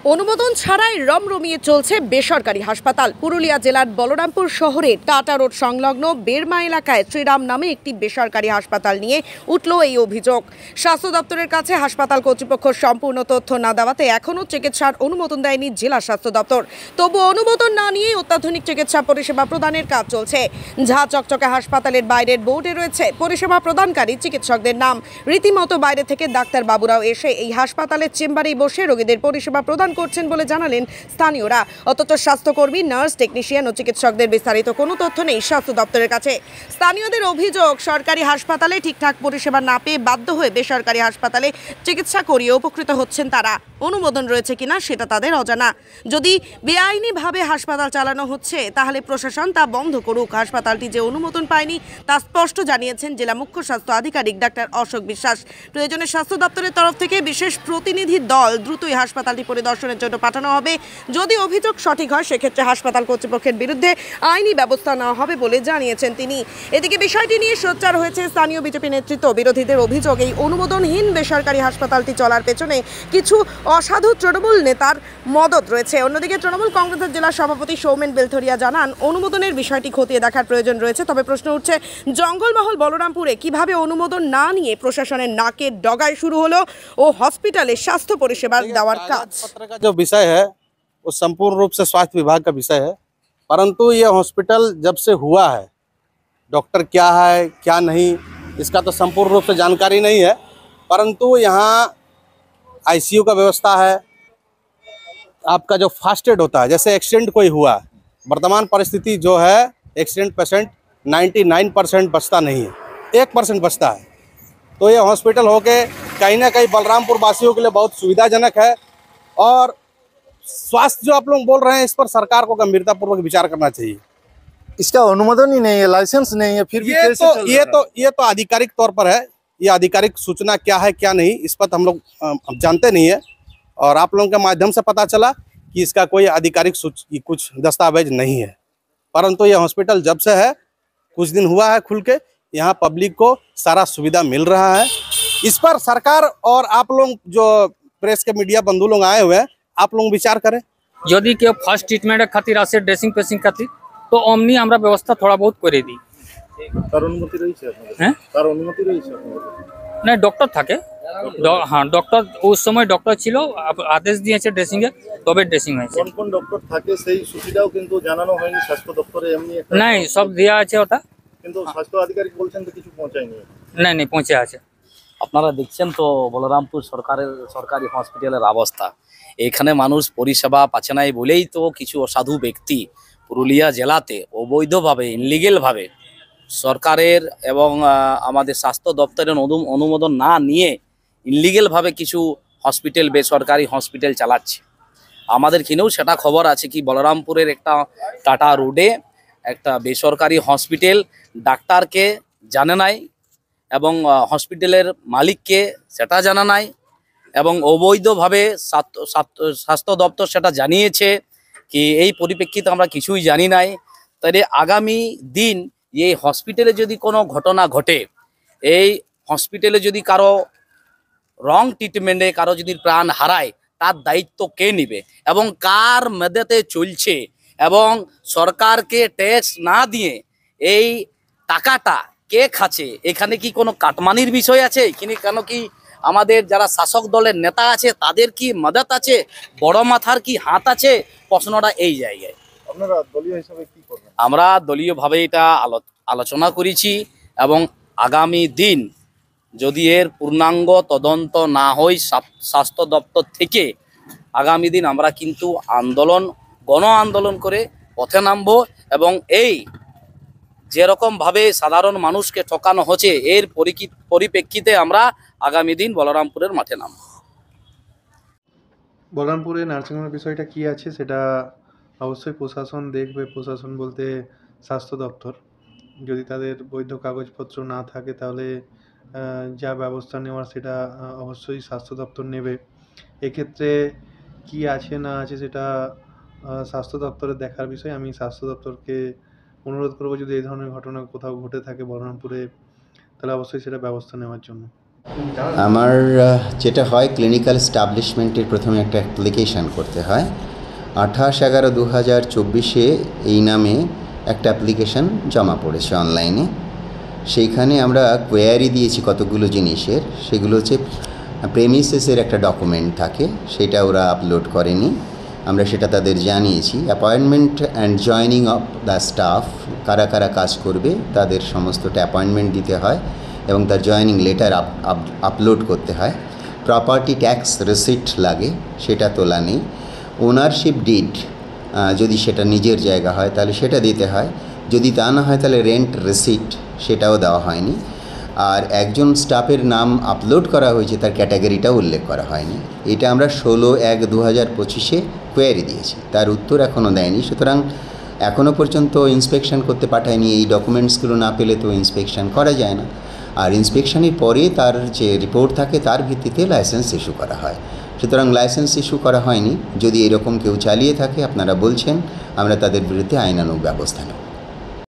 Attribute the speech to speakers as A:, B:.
A: অনুমোদন ছাড়াই রমরমিয়ে চলছে বেসরকারি হাসপাতাল। পুরুলিয়া জেলার বলরামপুর শহরে টাটা রোড সংলগ্ন বেরমা এলাকায় শ্রীরাম নামে একটি বেসরকারি হাসপাতাল নিয়ে উঠল এই অভিযোগ। স্বাস্থ্য দপ্তরের কাছে হাসপাতাল কর্তৃপক্ষ সম্পূর্ণ তথ্য না দেওয়াতে এখনও চিকিৎসার অনুমোদন দেয়নি জেলা স্বাস্থ্য দপ্তর। তবু অনুমোদন না নিয়ে অত্যাধুনিক চিকিৎসা পরিষেবা প্রদানের কাজ চলছে। ঝা চকচকে হাসপাতালের বাইরের বোর্ডে রয়েছে পরিষেবা প্রদানকারী চিকিৎসকদের নাম। রীতিমতো বাইরে থেকে ডাক্তারবাবুরাও এসে এই হাসপাতালের চেম্বারে বসে রোগীদের পরিষেবা প্রদান করছেন বলে জানালেন স্থানীয়রা। অথচ স্বাস্থ্যকর্মী, নার্স, টেকনিশিয়ান ও চিকিৎসকদের বিস্তারিত কোনো তথ্য নেই স্বাস্থ্য দপ্তরের কাছে। স্থানীয়দের অভিযোগ, সরকারি হাসপাতালে ঠিকঠাক পরিষেবা না পেয়ে বাধ্য হয়ে বেসরকারি হাসপাতালে চিকিৎসা করিয়ে উপকৃত হচ্ছেন তারা। অনুমোদন রয়েছে কিনা সেটা তাদের অজানা। যদি বেআইনিভাবে হাসপাতাল চালানো হচ্ছে তাহলে প্রশাসন তা বন্ধ করুক। হাসপাতালটি যে অনুমোদন পায়নি তা স্পষ্ট জানিয়েছেন জেলা মুখ্য স্বাস্থ্য আধিকারিক ডাক্তার অশোক বিশ্বাস। প্রয়োজনে স্বাস্থ্য দপ্তরের তরফ থেকে বিশেষ প্রতিনিধি দল দ্রুতই হাসপাতালটি পরিদর্শনের জন্য পাঠানো হবে। যদি অভিযোগ সঠিক হয় সেক্ষেত্রে হাসপাতাল কর্তৃপক্ষের বিরুদ্ধে আইনি ব্যবস্থা নেওয়া হবে বলে জানিয়েছেন তিনি। এদিকে বিষয়টি নিয়ে সোচ্চার হয়েছে স্থানীয় বিজেপি নেতৃত্ব। বিরোধীদের অভিযোগ, এই অনুমোদনহীন বেসরকারি হাসপাতালটি চলার পেছনে কিছু অসাধু তৃণমূল নেতার মদত রয়েছে। অন্যদিকে তৃণমূল কংগ্রেসের জেলা সভাপতি সৌমেন বেলথরিয়া জানান, অনুমোদনের বিষয়টি খতিয়ে দেখার প্রয়োজন রয়েছে। তবে প্রশ্ন উঠছে, জঙ্গলমহল বলরামপুরে কিভাবে অনুমোদন না নিয়ে প্রশাসনের নাকের ডগায় শুরু হলো ও হসপিটালে স্বাস্থ্য পরিষেবা দেওয়ার কাজ।
B: जो विषय है वो संपूर्ण रूप से स्वास्थ्य विभाग का विषय है, परंतु ये हॉस्पिटल जब से हुआ है, डॉक्टर क्या है क्या नहीं इसका तो संपूर्ण रूप से जानकारी नहीं है। परंतु यहाँ आईसीयू का व्यवस्था है। आपका जो फास्ट एड होता है, जैसे एक्सीडेंट कोई हुआ, वर्तमान परिस्थिति जो है एक्सीडेंट पेशेंट 99% बचता नहीं है, 1% बचता है। तो ये हॉस्पिटल होके कहीं ना कहीं बलरामपुर वासियों के लिए बहुत सुविधाजनक है। और स्वास्थ्य जो आप लोग बोल रहे हैं, इस पर सरकार को गंभीरतापूर्वक विचार करना चाहिए।
C: इसका अनुमोदन ही नहीं है, लाइसेंस नहीं है, फिर भी
B: ये तो आधिकारिक तौर पर है। ये आधिकारिक सूचना क्या है क्या नहीं इस पर हम लोग जानते नहीं है, और आप लोगों के माध्यम से पता चला कि इसका कोई आधिकारिक कुछ दस्तावेज नहीं है। परंतु ये हॉस्पिटल जब से है, कुछ दिन हुआ है खुल के, यहाँ पब्लिक को सारा सुविधा मिल रहा है। इस पर सरकार और आप लोग जो प्रेस के मीडिया बंधु लोग आए हुए हैं, आप लोग विचार करें।
D: যদি কেউ ফার্স্ট ট্রিটমেন্টের খাতির আসে, ড্রেসিং পেসিং খাতির, তো অমনি আমরা ব্যবস্থা থোড়া বহুত করে দিই।
C: তার অনুমতি রয়েছে আপনাদের?
D: হ্যাঁ,
C: তার অনুমতি রয়েছে আপনাদের?
D: না, ডক্টর থাকে। হ্যাঁ, ডক্টর ওই সময় ডক্টর ছিল, আদেশ দিয়েছে ড্রেসিং এ, তবে ড্রেসিং হয়েছে।
C: কোন কোন ডক্টর থাকে সেই সূচিটাও কিন্তু জানানো হয়নি স্বাস্থ্য দপ্তরে। এমনি
D: নাই, সব দেওয়া আছে ওটা,
C: কিন্তু স্বাস্থ্য আধিকারিক বলছেন তো কিছু পৌঁছায়নি।
D: না না, পৌঁছে আছে।
E: আপনারা দেখছেন তো বলরামপুর সরকারি হসপিটালের অবস্থা। এখানে মানুষ পরিষেবা পাচ্ছে নাই বলেই তো কিছু অসাধু ব্যক্তি পুরুলিয়া জেলাতে অবৈধভাবে, ইনলিগেলভাবে সরকারের এবং আমাদের স্বাস্থ্য দপ্তরের অনুমোদন না নিয়ে ইনলিগেলভাবে কিছু হসপিটাল, বেসরকারি হসপিটাল চালাচ্ছে। আমাদের কিনেও সেটা খবর আছে কি বলরামপুরের একটা টাটা রোডে একটা বেসরকারি হসপিটাল ডাক্তারকে জানে নাই এবং হসপিটালের মালিককে সেটা জানা নাই, এবং অবৈধভাবে স্বাস্থ্য দপ্তর সেটা জানিয়েছে কি এই পরিপ্রেক্ষিতে আমরা কিছুই জানি নাই। তাই আগামী দিন এই হসপিটালে যদি কোনো ঘটনা ঘটে, এই হসপিটালে যদি কারো রং ট্রিটমেন্টে কারো যদি প্রাণ হারায়, তার দায়িত্ব কে নেবে এবং কার মেয়াদে চলছে, এবং সরকারকে ট্যাক্স না দিয়ে এই টাকাটা কে খাচ্ছে? এখানে কি কোনো কাটমানির বিষয় আছে? কেন কি আমাদের যারা শাসক দলের নেতা আছে তাদের কি মদত আছে? বড় মাথার কি হাত আছে? প্রশ্নটা এই জায়গায়।
C: আপনারা দলীয় হিসাবে কি করবেন?
E: আমরা দলীয়ভাবে এটা আলোচনা করেছি, এবং আগামী দিন যদি এর পূর্ণাঙ্গ তদন্ত না হয় স্বাস্থ্য দপ্তর থেকে, আগামী দিন আমরা কিন্তু গণ আন্দোলন করে পথে নামবো, এবং এই যেরকমভাবে সাধারণ মানুষকে ঠকানো হচ্ছে এর পরিপ্রেক্ষিতে আমরা আগামী দিন বলরামপুরের মাঠে নামব।
F: বলরামপুরে নার্সিংহোমের বিষয়টা কি আছে সেটা অবশ্যই প্রশাসন দেখবে। প্রশাসন বলতে স্বাস্থ্য দপ্তর। যদি তাদের বৈধ কাগজপত্র না থাকে তাহলে যা ব্যবস্থা নেওয়ার সেটা অবশ্যই স্বাস্থ্য দপ্তর নেবে। এক্ষেত্রে কি আছে না আছে সেটা স্বাস্থ্য দপ্তরের দেখার বিষয়। আমি স্বাস্থ্য দপ্তরকে অনুরোধ করবো, যদি এই ধরনের ঘটনা কোথাও ঘটে থাকে বলরামপুরে, তাহলে অবশ্যই সেটা ব্যবস্থা নেওয়ার জন্য।
G: আমার যেটা হয় ক্লিনিক্যাল এস্টাবলিশমেন্টের প্রথমে একটা অ্যাপ্লিকেশান করতে হয়। 28/11/2024 এই নামে একটা অ্যাপ্লিকেশান জমা পড়েছে অনলাইনে। সেইখানে আমরা কোয়ারি দিয়েছি কতগুলো জিনিসের, সেগুলো হচ্ছে প্রেমিসেসের একটা ডকুমেন্ট থাকে, সেটা ওরা আপলোড করেনি, আমরা সেটা তাদের জানিয়েছি। Appointment and joining of the staff, কারা কারা কাজ করবে তাদের সমস্তটা অ্যাপয়েন্টমেন্ট দিতে হয় এবং তার জয়নিং লেটার আপলোড করতে হয়। প্রপার্টি ট্যাক্স রিসিট লাগে, সেটা তোলা নেই। ওনারশিপ ডিড যদি সেটা নিজের জায়গা হয় তাহলে সেটা দিতে হয়, যদি তা না হয় তাহলে রেন্ট রিসিট সেটাও দেওয়া হয়নি। আর একজন স্টাফের নাম আপলোড করা হয়েছে, তার ক্যাটাগরিটাও উল্লেখ করা হয়নি। এটা আমরা 16/1/2025 কোয়ারি দিয়েছি, তার উত্তর এখনও দেয়নি। সুতরাং এখনও পর্যন্ত ইন্সপেকশন করতে পাঠায়নি। এই ডকুমেন্টসগুলো না পেলে তো ইন্সপেকশন করা যায় না, আর ইন্সপেকশনের পরে তার যে রিপোর্ট থাকে তার ভিত্তিতে লাইসেন্স ইস্যু করা হয়। সুতরাং লাইসেন্স ইস্যু করা হয়নি। যদি এরকম কেউ চালিয়ে থাকে, আপনারা বলছেন, আমরা তাদের বিরুদ্ধে আইনানুগ ব্যবস্থা নেব।